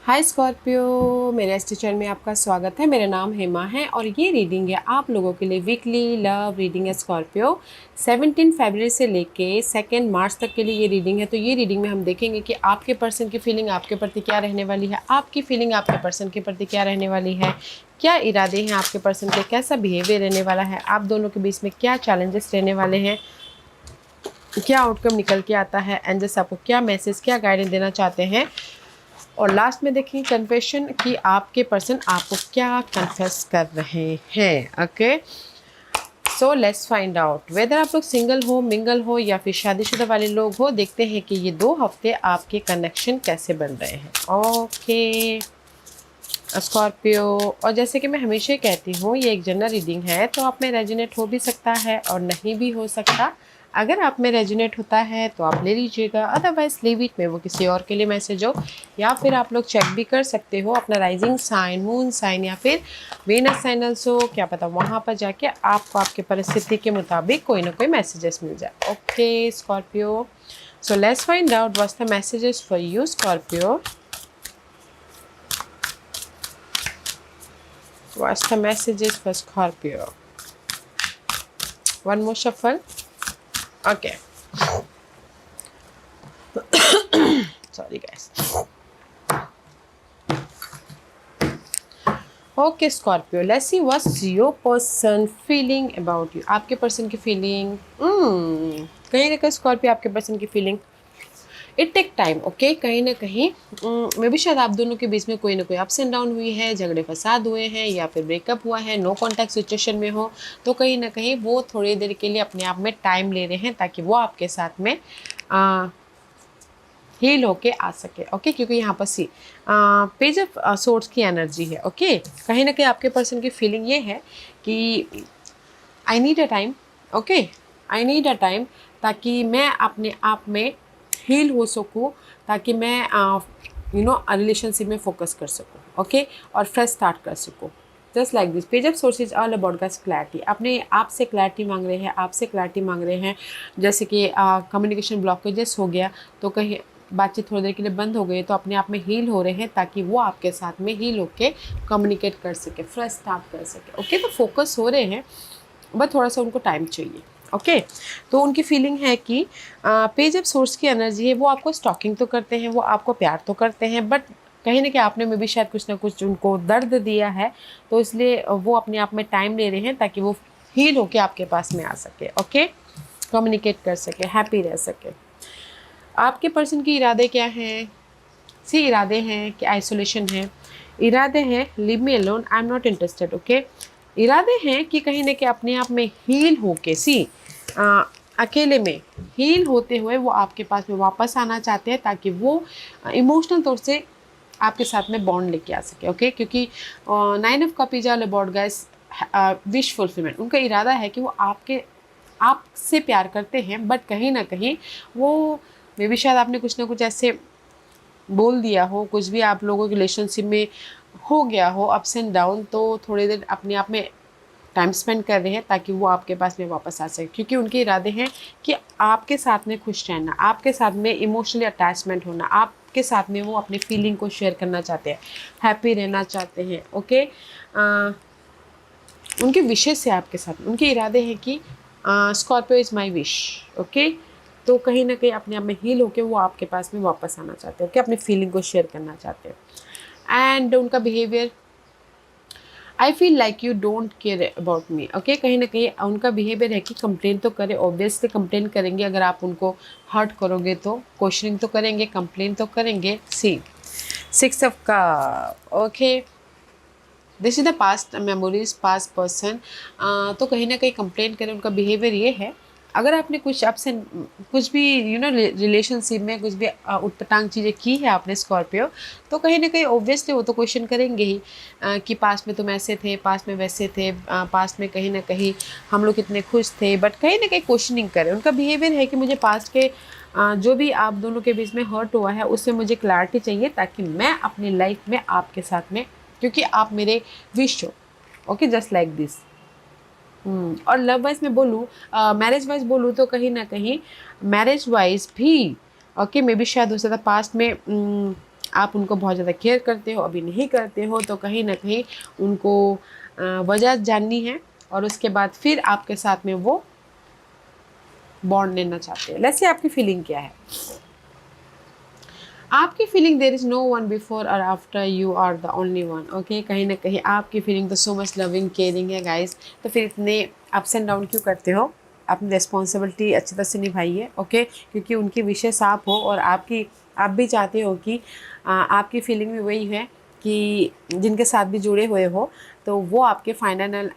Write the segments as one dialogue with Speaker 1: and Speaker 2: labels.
Speaker 1: हाय Scorpio, मेरे इस channel में आपका स्वागत है। मेरा नाम हेमा है और ये रीडिंग है आप लोगों के लिए वीकली लव रीडिंग है स्कॉर्पियो। 17 फरवरी से लेके 2 मार्च तक के लिए ये रीडिंग है। तो ये रीडिंग में हम देखेंगे कि आपके पर्सन की फीलिंग आपके प्रति क्या रहने वाली है, आपकी फीलिंग आपके पर्सन के प्रति क्या रहने वाली है, क्या इरादे हैं आपके पर्सन के, कैसा बिहेवियर रहने वाला है, आप दोनों के बीच में क्या चैलेंजेस रहने वाले हैं, क्या आउटकम निकल के आता है, एंजल्स आपको क्या मैसेज क्या गाइडेंस देना चाहते हैं। और लास्ट में देखिए कन्फेशन कि आपके पर्सन आपको क्या कन्फेस कर रहे हैं। Okay, so let's find out whether आप लोग सिंगल हो, मिंगल हो या फिर शादीशुदा वाले लोग हो। देखते हैं कि ये 2 हफ्ते आपके कनेक्शन कैसे बन रहे हैं। ओके स्कॉर्पियो, और जैसे कि मैं हमेशा कहती हूँ ये एक जनरल रीडिंग है, तो आप में रेजोनेट हो भी सकता है और नहीं भी हो सकता। अगर आप में रेजोनेट होता है तो आप ले लीजिएगा, अदरवाइज लीव इट में वो किसी और के लिए मैसेज हो। या फिर आप लोग चेक भी कर सकते हो अपना राइजिंग साइन, मून साइन या फिर वीनस साइन हो, क्या पता वहाँ पर जाके आपको आपके परिस्थिति के मुताबिक कोई ना कोई मैसेजेस मिल जाए। Okay Scorpio, so let's find out what's the messages for you Scorpio. What's the messages for Scorpio? One more shuffle. Okay. Sorry guys. Okay Scorpio, let's see what's your person feeling about you. आपके person की feeling कहीं ना कहीं Scorpio आपके person की feeling it take time. Okay, कहीं ना कहीं मे भी शायद आप दोनों के बीच में कोई ना कोई अप्स एंड डाउन हुई है, झगड़े फसाद हुए हैं या फिर ब्रेकअप हुआ है, नो कॉन्टैक्ट सिचुएशन में हो, तो कहीं ना कहीं वो थोड़ी देर के लिए अपने आप में टाइम ले रहे हैं ताकि वो आपके साथ में हील होके आ सके। ओके, क्योंकि यहाँ पर सी पेज ऑफ सोर्स की एनर्जी है। ओके, कहीं ना कहीं आपके पर्सन की फीलिंग ये है कि I need a time. Okay, I need a time ताकि मैं अपने आप में हील हो सकूँ, ताकि मैं रिलेशनशिप में फोकस कर सकूँ। ओके, और फ्रेश स्टार्ट कर सकूँ। Just like this page of swords is all about gas clarity. अपने आप से क्लैरिटी मांग रहे हैं, आपसे क्लैरिटी मांग रहे हैं। जैसे कि कम्युनिकेशन ब्लॉकेजेस हो गया तो कहीं बातचीत थोड़ी देर के लिए बंद हो गई, तो अपने आप में हील हो रहे हैं ताकि वो आपके साथ में हील होके कम्युनिकेट कर सके, फ्रेश स्टार्ट कर सके। ओके, तो फोकस हो रहे हैं, बट थोड़ा सा उनको टाइम चाहिए। ओके, तो उनकी फीलिंग है कि पेज ऑफ सोर्स की एनर्जी है, वो आपको स्टॉकिंग तो करते हैं, वो आपको प्यार तो करते हैं, बट कहीं ना कहीं आपने में भी शायद कुछ ना कुछ उनको दर्द दिया है, तो इसलिए वो अपने आप में टाइम ले रहे हैं ताकि वो हील होके आपके पास में आ सके। ओके, कम्युनिकेट कर सके, हैप्पी रह सके। आपके पर्सन की इरादे क्या हैं? सी इरादे हैं कि आइसोलेशन है, इरादे हैं leave me alone, I am not interested. Okay, इरादे हैं कि कहीं ना कहीं अपने आप में हील होके अकेले में हील होते हुए वो आपके पास में वापस आना चाहते हैं ताकि वो इमोशनल तौर से आपके साथ में बॉन्ड लेके आ सके। ओके, क्योंकि 9 of cup is all about guys wish fulfilment. उनका इरादा है कि वो आपसे प्यार करते हैं, बट कहीं ना कहीं वो मे बी शायद आपने कुछ ना कुछ ऐसे बोल दिया हो, कुछ भी आप लोगों के रिलेशनशिप में हो गया हो अप्स एंड डाउन, तो थोड़ी देर अपने आप में टाइम स्पेंड कर रहे हैं ताकि वो आपके पास में वापस आ सके। क्योंकि उनके इरादे हैं कि आपके साथ में खुश रहना, आपके साथ में इमोशनली अटैचमेंट होना, आपके साथ में वो अपनी फीलिंग को शेयर करना चाहते हैं, हैप्पी रहना चाहते हैं। ओके, उनके विशेष से आपके साथ उनके इरादे हैं कि Scorpio is my wish. Okay, तो कहीं ना कहीं अपने आप में हील होके वो आपके पास में वापस आना चाहते हैं। ओके, अपनी फीलिंग को शेयर करना चाहते हैं। एंड उनका behaviour, I feel like you don't care about me. Okay, कहीं ना कहीं उनका बिहेवियर है कि कंप्लेन तो करें, ऑब्वियसली कंप्लेन करेंगे, अगर आप उनको हर्ट करोगे तो क्वेश्चनिंग तो करेंगे, कंप्लेन तो करेंगे। सी 6 of cup. Okay, this is the past memories, past person. तो कहीं ना कहीं कंप्लेन करें, उनका बिहेवियर ये है। अगर आपने कुछ अप्स एंड कुछ भी रिलेशनशिप में कुछ भी उटपटांग चीज़ें की है आपने स्कॉर्पियो, तो कहीं ना कहीं ऑब्वियसली वो तो क्वेश्चन करेंगे ही कि पास्ट में तुम ऐसे थे, पास्ट में वैसे थे, पास्ट में कहीं ना कहीं हम लोग कितने खुश थे, बट कहीं ना कहीं क्वेश्चनिंग करें। उनका बिहेवियर है कि मुझे पास्ट के जो भी आप दोनों के बीच में हर्ट हुआ है उससे मुझे क्लैरिटी चाहिए ताकि मैं अपनी लाइफ में आपके साथ में, क्योंकि आप मेरे विश हो। Okay, just like this. और लव वाइज में बोलूँ, मैरिज वाइज बोलूँ तो कहीं ना कहीं मैरिज वाइज भी ओके, मे बी शायद हो सकता पास्ट में आप उनको बहुत ज़्यादा केयर करते हो, अभी नहीं करते हो, तो कहीं ना कहीं उनको वजह जाननी है और उसके बाद फिर आपके साथ में वो बॉन्ड लेना चाहते हैं। लेट्स से आपकी फीलिंग क्या है? आपकी feeling there is no one before और after, you are the only one. Okay, कहीं ना कहीं आपकी फीलिंग तो सो मच लविंग केयरिंग है गाइस। तो फिर इतने अप्स एंड डाउन क्यों करते हो? अपनी रिस्पॉन्सिबिलिटी अच्छी तरह से निभाइए। ओके, क्योंकि उनकी विशेष आप हो और आप भी चाहते हो कि आपकी फीलिंग भी वही है कि जिनके साथ भी जुड़े हुए हो तो वो आपके फाइनल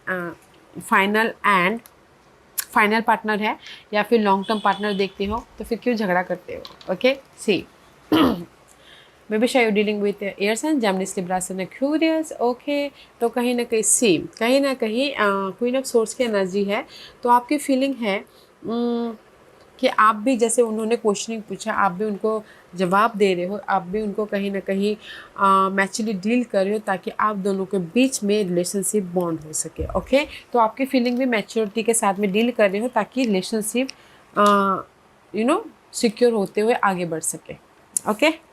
Speaker 1: पार्टनर है या फिर लॉन्ग टर्म पार्टनर देखते हो, तो फिर क्यों झगड़ा करते हो? ओके, सी मे बी शायद you dealing with air sign Gemini Libra sun Aquarius. Okay, तो कहीं ना कहीं कहीं ना कहीं क्वीन ऑफ सोर्स की एनर्जी है। तो आपकी फीलिंग है कि आप भी, जैसे उन्होंने क्वेश्चनिंग पूछा, आप भी उनको जवाब दे रहे हो, आप भी उनको कहीं ना कहीं मैचुअली डील कर रहे हो ताकि आप दोनों के बीच में रिलेशनशिप बॉन्ड हो सके। ओके, तो आपकी फीलिंग भी मैच्योरिटी के साथ में डील कर रहे हो ताकि रिलेशनशिप सिक्योर होते हुए आगे बढ़ सके। Okay,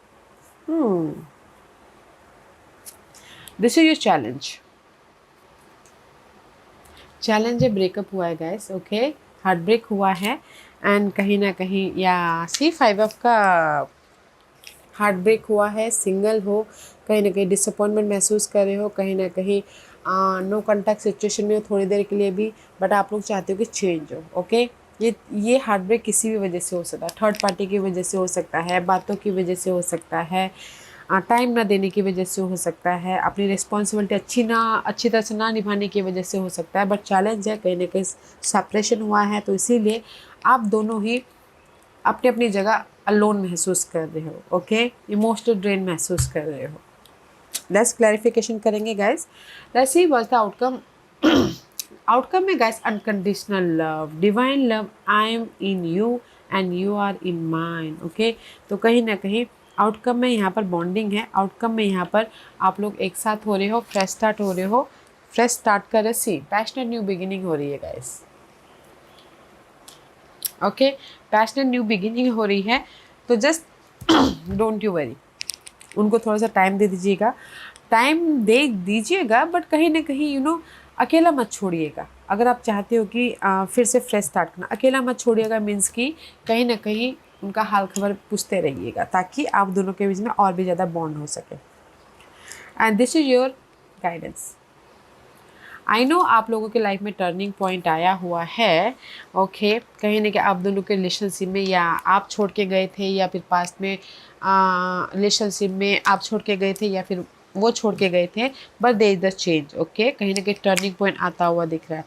Speaker 1: this is your challenge है, ब्रेकअप हुआ है गाइस। ओके, हार्ट ब्रेक हुआ है एंड कहीं ना कहीं या C5 ऑफ का हार्ट ब्रेक हुआ है, सिंगल हो, कहीं ना कहीं डिसअपॉइंटमेंट महसूस कर रहे हो, कहीं ना कहीं नो कॉन्टैक्ट सिचुएशन में हो थोड़ी देर के लिए भी, बट आप लोग चाहते हो कि चेंज हो। ओके, ये हार्ट ब्रेक किसी भी वजह से हो सकता है, थर्ड पार्टी की वजह से हो सकता है, बातों की वजह से हो सकता है, टाइम ना देने की वजह से हो सकता है, अपनी रिस्पॉन्सिबिलिटी अच्छी तरह से ना निभाने की वजह से हो सकता है, बट चैलेंज है, कहीं ना कहीं सेपरेशन हुआ है, तो इसीलिए आप दोनों ही अपनी अपनी जगह अलोन महसूस कर रहे हो। ओके, इमोशनल ड्रेन महसूस कर रहे हो। लेट्स क्लैरिफिकेशन करेंगे guys. Let's see what's the outcome. Outcome में guys unconditional love, divine love, I am in you and you are in mine. Okay, तो कहीं ना कहीं आउटकम में यहाँ पर बॉन्डिंग है, आउटकम में यहाँ पर आप लोग एक साथ हो रहे हो, फ्रेश स्टार्ट हो रहे हो, फ्रेश स्टार्ट कर रहे, पैशनेट न्यू बिगिनिंग हो रही है guys. Okay, passionate new beginning हो रही है, तो जस्ट डोंट यू वरी, उनको थोड़ा सा टाइम दे दीजिएगा, बट कहीं ना कहीं अकेला मत छोड़िएगा। अगर आप चाहते हो कि फिर से फ्रेश स्टार्ट करना, अकेला मत छोड़िएगा, मीन्स कि कहीं ना कहीं उनका हाल खबर पूछते रहिएगा ताकि आप दोनों के बीच में और भी ज़्यादा बॉन्ड हो सके। And this is your guidance. I know आप लोगों के लाइफ में टर्निंग पॉइंट आया हुआ है। ओके, कहीं ना कहीं आप दोनों के रिलेशनशिप में या आप छोड़ के गए थे या फिर पास्ट में रिलेशनशिप में आप छोड़ के गए थे या फिर वो छोड़ के गए थे, but there is the change. Okay, कहीं ना कहीं टर्निंग पॉइंट आता हुआ दिख रहा है,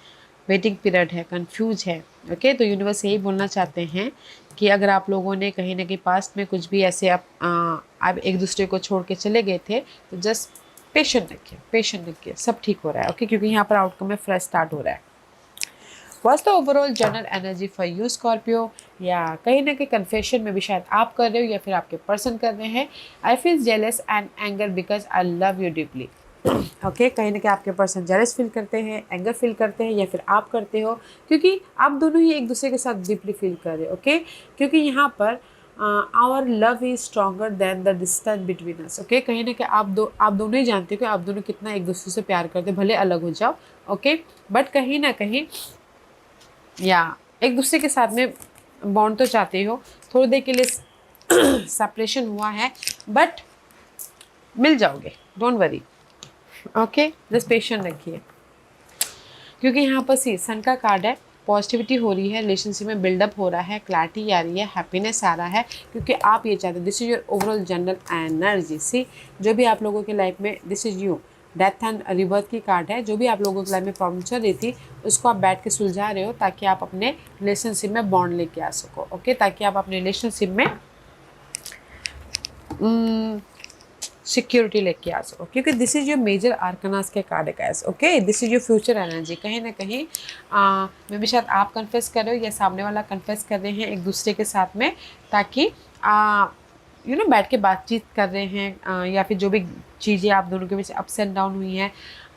Speaker 1: वेटिंग पीरियड है, कंफ्यूज है। ओके, तो यूनिवर्स यही बोलना चाहते हैं कि अगर आप लोगों ने कहीं ना कहीं पास्ट में कुछ भी ऐसे आप एक दूसरे को छोड़ के चले गए थे, तो जस्ट पेशेंट रखिए, सब ठीक हो रहा है। ओके, क्योंकि यहाँ पर आउटकम में फ्रेश स्टार्ट हो रहा है। What's the overall general energy for you Scorpio? या कहीं ना कहीं कन्फेशन में भी शायद आप कर रहे हो या फिर आपके पर्सन कर रहे हैं। I feel jealous and anger because I love you deeply. Okay, कहीं ना कहीं आपके पर्सन जेलस फील करते हैं, एंगर फील करते हैं या फिर आप करते हो, क्योंकि आप दोनों ही एक दूसरे के साथ डीपली फील कर रहे हो। ओके, क्योंकि यहाँ per hour love is stronger than the distance between us. Okay, कहीं ना कहीं आप दोनों ही जानते हो कि आप दोनों कितना एक दूसरे से प्यार करते हो, भले अलग हो जाओ। ओके, बट कहीं ना कहीं या एक दूसरे के साथ में बॉन्ड तो चाहते हो, थोड़ी देर के लिए सेपरेशन हुआ है, बट मिल जाओगे, don't worry. Okay, just patient रखिए, क्योंकि यहाँ पर सन का कार्ड है, पॉजिटिविटी हो रही है, रिलेशनशिप में बिल्डअप हो रहा है, क्लैरिटी आ रही है, हैप्पीनेस आ रहा है, क्योंकि आप ये चाहते हो। This is your overall general energy. जो भी आप लोगों के लाइफ में, this is you, death and rebirth की कार्ड है। जो भी आप लोगों की लाइफ में प्रॉब्लम चल रही थी, उसको आप बैठ के सुलझा रहे हो ताकि आप अपने रिलेशनशिप में बॉन्ड लेके आ सको। ओके, ताकि आप अपने रिलेशनशिप में सिक्योरिटी लेके आ सको, क्योंकि दिस इज योर मेजर आर्कनास के कार्ड है guys. Okay, this is your future energy. कहीं ना कहीं मे भी शायद आप कन्फेस कर रहे हो या सामने वाला कन्फेस कर रहे हैं एक दूसरे के साथ में, ताकि बैठ के बातचीत कर रहे हैं, या फिर जो भी चीज़ें आप दोनों के बीच अप्स एंड डाउन हुई हैं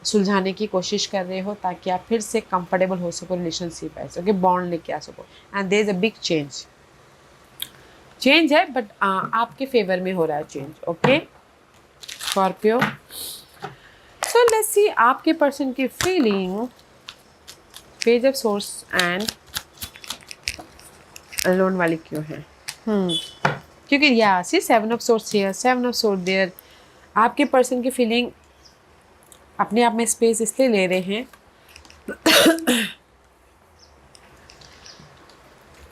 Speaker 1: सुलझाने की कोशिश कर रहे हो, ताकि आप फिर से कंफर्टेबल हो सको रिलेशनशिप है। ओके, बॉन्ड लेके आ सको, and there is a big change है, बट आपके फेवर में हो रहा है change. Okay, Scorpio. So let's see आपके पर्सन की feeling, page of swords and alone वाली क्यों है? क्योंकि या see 7 of swords here, 7 of swords there. आपके पर्सन की फीलिंग अपने आप में स्पेस इसलिए ले रहे हैं,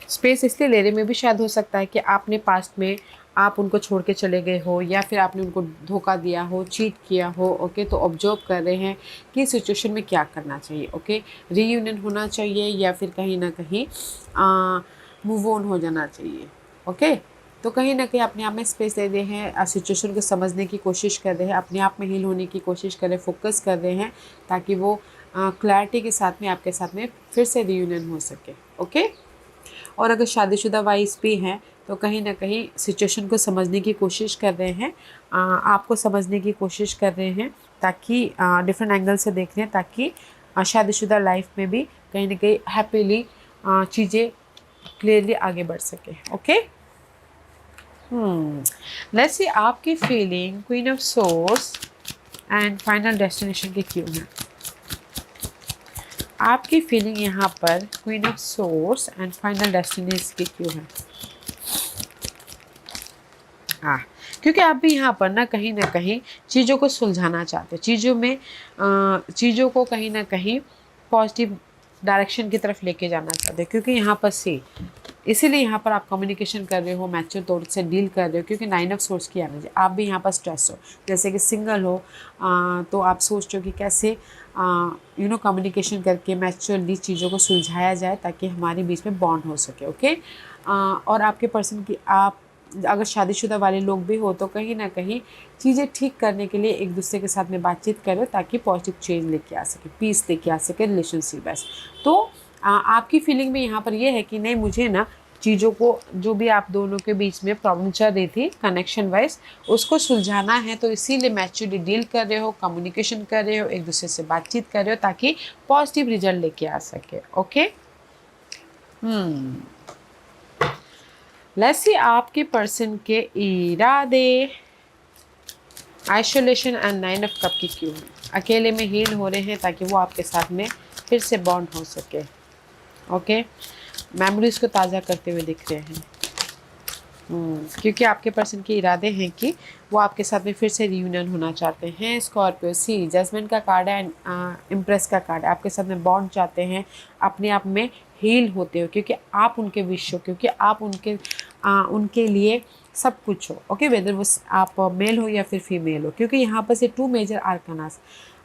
Speaker 1: स्पेस इसलिए ले रहे में भी शायद हो सकता है कि आपने पास्ट में आप उनको छोड़ के चले गए हो, या फिर आपने उनको धोखा दिया हो, चीट किया हो। ओके, तो ऑब्जर्व कर रहे हैं कि सिचुएशन में क्या करना चाहिए। ओके, रीयूनियन होना चाहिए या फिर कहीं ना कहीं मूव ऑन हो जाना चाहिए। ओके, तो कहीं ना कहीं अपने आप में स्पेस दे रहे हैं, सिचुएशन को समझने की कोशिश कर रहे हैं, अपने आप में हील होने की कोशिश कर रहे हैं, फोकस कर रहे हैं, ताकि वो क्लैरिटी के साथ में आपके साथ में फिर से रीयूनियन हो सके। ओके, और अगर शादीशुदा वाइफ भी हैं तो कहीं ना कहीं सिचुएशन को समझने की कोशिश कर रहे हैं, आपको समझने की कोशिश कर रहे हैं, ताकि डिफरेंट एंगल से देख रहे हैं, ताकि शादीशुदा लाइफ में भी कहीं ना कहीं हैप्पीली चीज़ें क्लियरली आगे बढ़ सके। ओके, लेट्स सी आपकी feeling queen of swords and final destination की क्यों है? आपकी फीलिंग यहाँ पर queen of swords and final destination की क्यों है? क्योंकि आप भी यहाँ पर ना कहीं चीज़ों को सुलझाना चाहते हैं, चीज़ों को कहीं ना कहीं पॉजिटिव डायरेक्शन की तरफ लेके जाना चाहते हैं। क्योंकि यहाँ पर इसीलिए यहाँ पर आप कम्युनिकेशन कर रहे हो, मैच्योर तौर से डील कर रहे हो, क्योंकि 9 ऑफ सोर्स की एनर्जी। आप भी यहाँ पर स्ट्रेस हो, जैसे कि सिंगल हो तो आप सोचते हो कि कैसे कम्युनिकेशन करके मैच्योरली चीज़ों को सुलझाया जाए, ताकि हमारे बीच में बॉन्ड हो सके। ओके, और आपके पर्सन की, आप अगर शादीशुदा वाले लोग भी हो तो कहीं ना कहीं चीज़ें ठीक करने के लिए एक दूसरे के साथ में बातचीत करो, ताकि पॉजिटिव चेंज लेके आ सके, पीस लेके आ सके रिलेशनशिप में। तो आपकी फीलिंग में यहाँ पर ये है कि नहीं, मुझे ना चीज़ों को, जो भी आप दोनों के बीच में प्रॉब्लम चल रही थी कनेक्शन वाइज, उसको सुलझाना है। तो इसीलिए मैच्योरली डील कर रहे हो, कम्युनिकेशन कर रहे हो, एक दूसरे से बातचीत कर रहे हो, ताकि पॉजिटिव रिजल्ट लेके आ सके। ओके, लेट्स सी आपके पर्सन के इरादे, आइसोलेशन एंड 9 ऑफ कप की क्यों है? अकेले में हील हो रहे हैं, ताकि वो आपके साथ में फिर से बॉन्ड हो सके। ओके, मेमोरीज को ताज़ा करते हुए दिख रहे हैं। क्योंकि आपके पर्सन के इरादे हैं कि वो आपके साथ में फिर से रियूनियन होना चाहते हैं। स्कॉर्पियो, सी जजमेंट का कार्ड है एंड इम्प्रेस का कार्ड है। आपके साथ में बॉन्ड चाहते हैं, अपने आप में हील होते हो, क्योंकि आप उनके विश हो, क्योंकि आप उनके लिए सब कुछ हो। ओके, वेदर वो आप मेल हो या फिर फीमेल हो, क्योंकि यहाँ पर से 2 मेजर आर्कानास,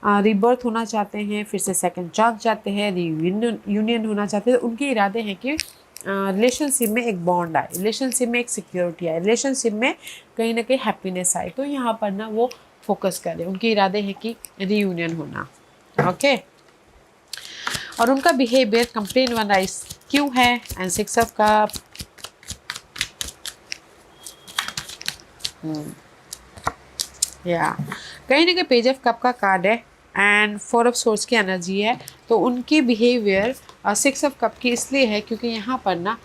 Speaker 1: रीबर्थ होना चाहते हैं, फिर से सेकंड चांस चाहते हैं, यूनियन होना चाहते हैं। उनके इरादे हैं कि रिलेशनशिप में एक बॉन्ड आए, रिलेशनशिप में एक सिक्योरिटी आए, रिलेशनशिप में कहीं ना कहीं हैप्पीनेस आए। तो यहाँ पर ना वो फोकस करें, उनके इरादे हैं कि रीयूनियन होना। ओके, और उनका बिहेवियर कंप्लेन वन राइस क्यों है? एंड 6 ऑफ कप, या कहीं ना कहीं पेज ऑफ कप का कार्ड है एंड 4 ऑफ सोर्स की एनर्जी है। तो उनकी बिहेवियर 6 ऑफ कप की इसलिए है क्योंकि यहाँ पर ना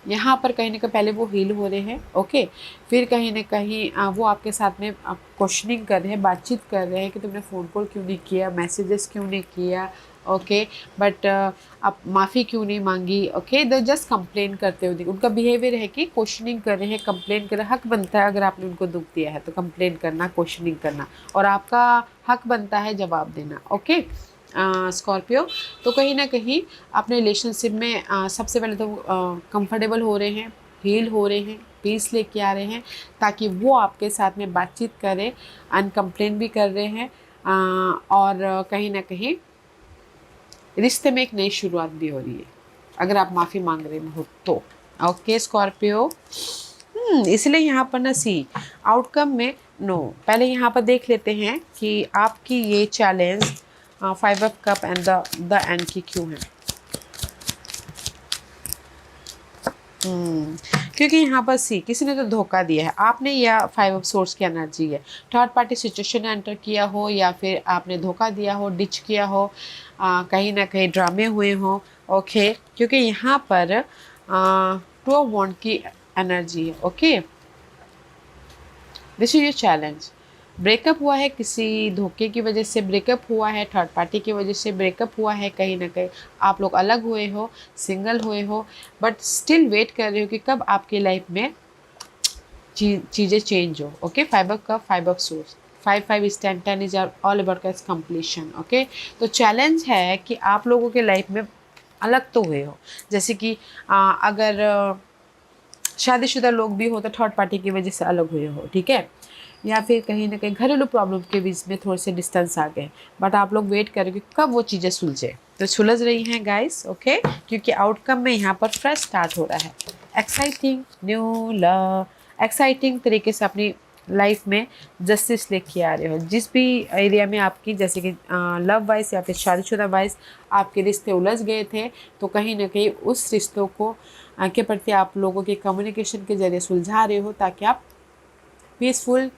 Speaker 1: यहाँ पर कहीं ना कहीं पहले वो हील हो रहे हैं। ओके, फिर कहीं ना कहीं वो आपके साथ में क्वेश्चनिंग कर रहे हैं, बातचीत कर रहे हैं कि तुमने फ़ोन कॉल क्यों नहीं किया, मैसेजेस क्यों नहीं किया। ओके, बट आप माफ़ी क्यों नहीं मांगी। ओके, दो जस्ट कंप्लेन करते हुए उनका बिहेवियर है कि क्वेश्चनिंग कर रहे हैं, कंप्लेन कर रहे हैं। हक बनता है, अगर आपने उनको दुख दिया है तो कंप्लेन करना, क्वेश्चनिंग करना, और आपका हक बनता है जवाब देना। ओके स्कॉर्पियो, तो कहीं ना कहीं अपने रिलेशनशिप में सबसे पहले तो कंफर्टेबल हो रहे हैं, हील हो रहे हैं, पीस लेके आ रहे हैं, ताकि वो आपके साथ में बातचीत करें, अनकम्प्लेन भी कर रहे हैं, और कहीं ना कहीं रिश्ते में एक नई शुरुआत भी हो रही है, अगर आप माफ़ी मांग रहे हो तो। ओके स्कॉर्पियो, इसलिए यहाँ पर ना सी आउटकम में नो, पहले यहाँ पर देख लेते हैं कि आपकी ये challenge 5 of cup and the end की क्यों है। क्योंकि यहाँ पर सी किसी ने तो धोखा दिया है आपने, या 5 ऑफ सोर्स की एनर्जी है, थर्ड पार्टी सिचुएशन एंटर किया हो, या फिर आपने धोखा दिया हो, डिच किया हो, कहीं ना कहीं ड्रामे हुए हो। ओके, क्योंकि यहाँ पर 2 ऑफ वॉन्ड की एनर्जी है। Okay, this is your challenge. Breakup हुआ है, किसी धोखे की वजह से ब्रेकअप हुआ है, थर्ड पार्टी की वजह से ब्रेकअप हुआ है, कहीं ना कहीं आप लोग अलग हुए हो, सिंगल हुए हो, बट स्टिल वेट कर रहे हो कि कब आपकी लाइफ में चीज़ें चेंज हो। Okay, 5 of source, 5 is 10 is all about का कंप्लीशन। ओके, तो चैलेंज है कि आप लोगों के लाइफ में अलग तो हुए हो, जैसे कि अगर शादीशुदा लोग भी हो तो थर्ड पार्टी की वजह से अलग हुए हो, ठीक है, या फिर कहीं ना कहीं घरेलू प्रॉब्लम के बीच में थोड़े से डिस्टेंस आ गए, बट आप लोग वेट करोगे कब वो चीज़ें सुलझे, तो सुलझ रही हैं गाइस। ओके, क्योंकि आउटकम में यहाँ पर फ्रेश स्टार्ट हो रहा है, एक्साइटिंग न्यू लव, एक्साइटिंग तरीके से अपनी लाइफ में जस्टिस लेके आ रहे हो। जिस भी एरिया में आपकी जैसे कि लव वाइज या फिर शादीशुदा वाइज आपके रिश्ते उलझ गए थे, तो कहीं ना कहीं उस रिश्तों को के प्रति आप लोगों के कम्युनिकेशन के जरिए सुलझा रहे हो, ताकि आप पीसफुल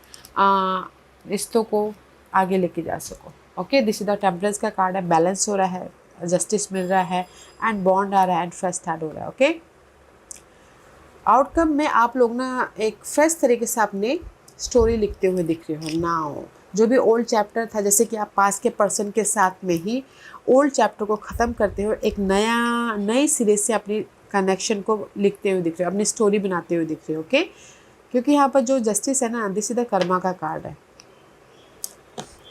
Speaker 1: रिश्तों को आगे लेके जा सको। Okay, this is the temperance का कार्ड है, बैलेंस हो रहा है, जस्टिस मिल रहा है, एंड बॉन्ड आ रहा है, एंड फ्रेश स्टार्ट हो रहा है। ओके, आउटकम में आप लोग ना एक फ्रेश तरीके से अपनी स्टोरी लिखते हुए दिख रहे हो नाउ। जो भी ओल्ड चैप्टर था, जैसे कि आप पास के पर्सन के साथ में ही ओल्ड चैप्टर को ख़त्म करते हो, एक नए सिरे से अपनी कनेक्शन को लिखते हुए दिख रहे हो, अपनी स्टोरी बनाते हुए दिख रहे हो। ओके, क्योंकि यहाँ पर जो जस्टिस है ना, दिस इज द कर्मा का कार्ड है,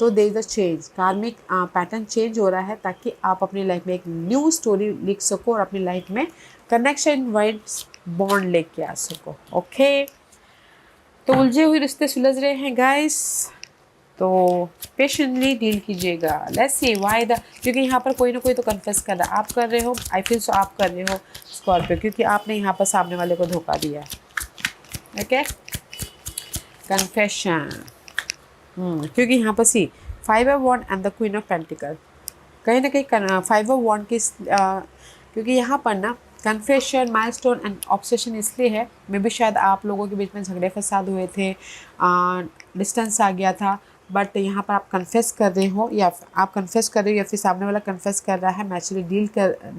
Speaker 1: तो देयर इज अ चेंज, कार्मिक पैटर्न चेंज हो रहा है, ताकि आप अपनी लाइफ में एक न्यू स्टोरी लिख सको और अपनी लाइफ में कनेक्शन वाइज बॉन्ड लेके आ सको। ओके, तो उलझे हुए रिश्ते सुलझ रहे हैं गाइस, तो पेशेंटली डील कीजिएगा। लेट्स सी व्हाई द, क्योंकि यहाँ पर कोई ना कोई तो कन्फेस कर रहा है, आप कर रहे हो, आई फील सो आप कर रहे हो स्कॉर्पियो, क्योंकि आपने यहाँ पर सामने वाले को धोखा दिया है। ओके, कन्फेशन, क्योंकि यहाँ पर see 5 of wand and the queen of pentacle, कहीं ना कहीं 5 ऑफ वॉन्ड की क्योंकि यहाँ पर ना कन्फेशन, माइलस्टोन एंड ऑब्सेशन इसलिए है, मे भी शायद आप लोगों के बीच में झगड़े फसाद हुए थे, डिस्टेंस आ गया था, बट यहाँ पर आप कन्फेस कर रहे हो, या आप कन्फेस कर रहे हो, या फिर सामने वाला कन्फेस कर रहा है, मैचुअली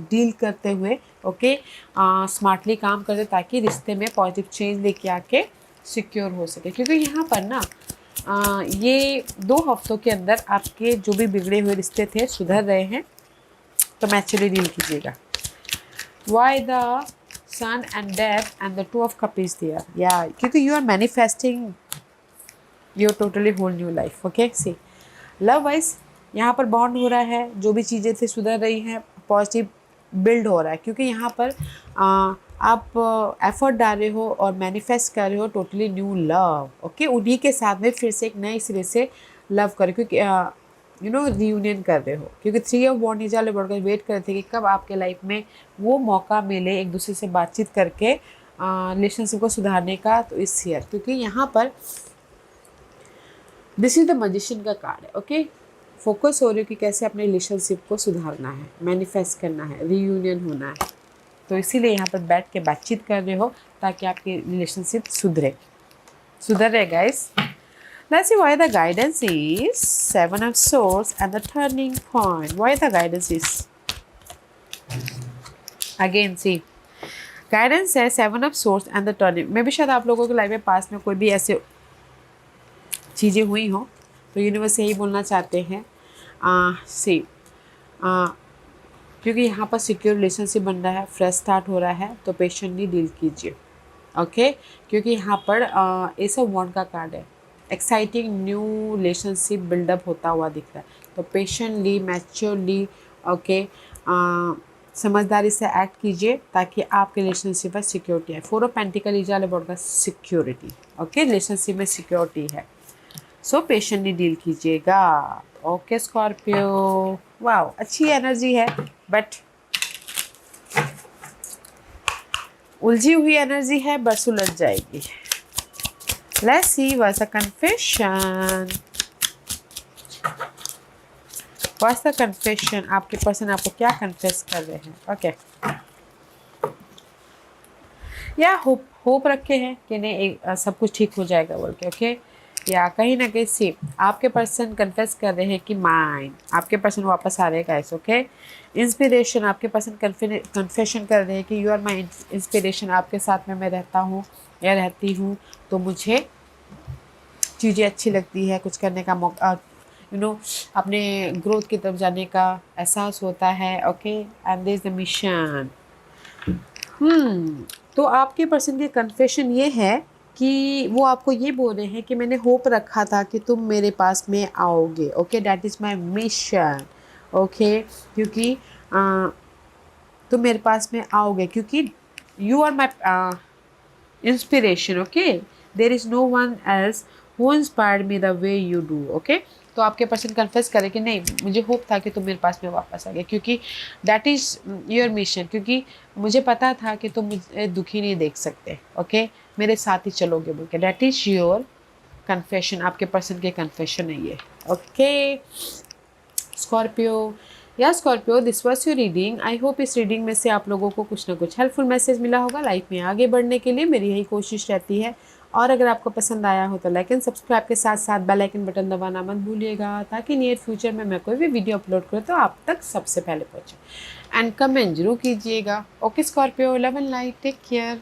Speaker 1: डील करते हुए। ओके, स्मार्टली काम करते, ताकि रिश्ते में पॉजिटिव चेंज लेके आके सिक्योर हो सके। क्योंकि यहाँ पर ना ये 2 हफ्तों के अंदर आपके जो भी बिगड़े हुए रिश्ते थे सुधर रहे हैं, तो मैचुअली डील कीजिएगा। Why the sun and death and the 2 of cups is there? Yeah, क्योंकि you are manifesting your totally whole new life. Okay, see, love wise यहाँ पर बॉन्ड हो रहा है, जो भी चीज़ें थी सुधर रही हैं, पॉजिटिव बिल्ड हो रहा है, क्योंकि यहाँ पर आप एफर्ट डाल रहे हो और मैनिफेस्ट कर रहे हो टोटली न्यू लव। ओके, उन्हीं के साथ में फिर से एक नए सिरे से लव करें, क्योंकि रियूनियन कर रहे हो, क्योंकि 3 ऑफ वॉन्ड नीचे वाले बढ़कर वेट कर रहे थे कि कब आपके लाइफ में वो मौका मिले एक दूसरे से बातचीत करके रिलेशनशिप को सुधारने का। तो इस ईयर, क्योंकि यहाँ पर दिस इज द मैजिशियन का कार्ड है। ओके, फोकस हो रही हो कि कैसे अपने रिलेशनशिप को सुधारना है, मैनिफेस्ट करना है, रीयूनियन होना है, तो इसीलिए यहाँ पर बैठ के बातचीत कर रहे हो, ताकि आपकी रिलेशनशिप सुधर रहे guys. Let's see why the guidance is 7 of swords and the turning point. Why the guidance is? Again, see, guidance है 7 of swords and the turning. मे भी शायद आप लोगों के लाइफ में पास में कोई भी ऐसे चीज़ें हुई हो, तो यूनिवर्स यही बोलना चाहते हैं। सी क्योंकि यहाँ पर सिक्योर रिलेशनशिप बन रहा है, फ्रेश स्टार्ट हो रहा है, तो पेशेंटली डील कीजिए। ओके, क्योंकि यहाँ पर एस ऑफ वॉन्ड का कार्ड है, एक्साइटिंग न्यू रिलेशनशिप बिल्डअप होता हुआ दिख रहा है, तो पेशेंटली, मैच्योरली, ओके, समझदारी से एक्ट कीजिए, ताकि आपके रिलेशनशिप में सिक्योरिटी है। 4 of pentacle is all about the security. Okay, relationship में सिक्योरिटी है, सो पेशेंटली डील कीजिएगा। ओके स्कॉर्पियो, वाओ, अच्छी एनर्जी है, बट उलझी हुई एनर्जी है, बट सुलझ जाएगी। Let's see what's the confession. What's the confession? आपके पर्सन आपको क्या कन्फेस कर रहे हैं? ओके, या होप रखे हैं कि नहीं सब कुछ ठीक हो जाएगा बोल के। ओके, या कहीं ना कहीं सी आपके पर्सन कन्फेस कर रहे हैं कि माइंड, आपके पर्सन वापस आ रहे हैं गाइस। ओके, इंस्पिरेशन, आपके पर्सन कन्फेशन कर रहे हैं कि यू आर माई इंस्पिरेशन, आपके साथ में मैं रहता हूँ या रहती हूँ, तो मुझे चीज़ें अच्छी लगती है, कुछ करने का मौका, अपने ग्रोथ की तरफ जाने का एहसास होता है। Okay, and this the mission. तो आपके पर्सन की कन्फेशन ये है कि वो आपको ये बोल रहे हैं कि मैंने होप रखा था कि तुम मेरे पास में आओगे। Okay, that is my mission. Okay, क्योंकि तुम मेरे पास में आओगे क्योंकि you are my inspiration. Okay, there is no one else who inspired me the way you do. Okay, तो आपके पर्सन कन्फेस करे कि नहीं, मुझे होप था कि तुम मेरे पास में वापस आ गए क्योंकि दैट इज़ योर मिशन, क्योंकि मुझे पता था कि तुम मुझे दुखी नहीं देख सकते। ओके, मेरे साथ ही चलोगे बोल के, दैट इज़ योर कन्फेशन। आपके पर्सन के कन्फेशन है ये। ओके स्कॉर्पियो, या Scorpio, this was your reading. I hope इस रीडिंग में से आप लोगों को कुछ ना कुछ हेल्पफुल मैसेज मिला होगा। लाइफ में आगे बढ़ने के लिए मेरी यही कोशिश रहती है। और अगर आपको पसंद आया हो तो लाइक एंड सब्सक्राइब के साथ साथ बेल आइकन बटन दबाना मत भूलिएगा, ताकि नियर फ्यूचर में मैं कोई भी वीडियो अपलोड करूँ तो आप तक सबसे पहले पहुँचे। एंड कमेंट जरूर कीजिएगा। Okay Scorpio, love and light, take care.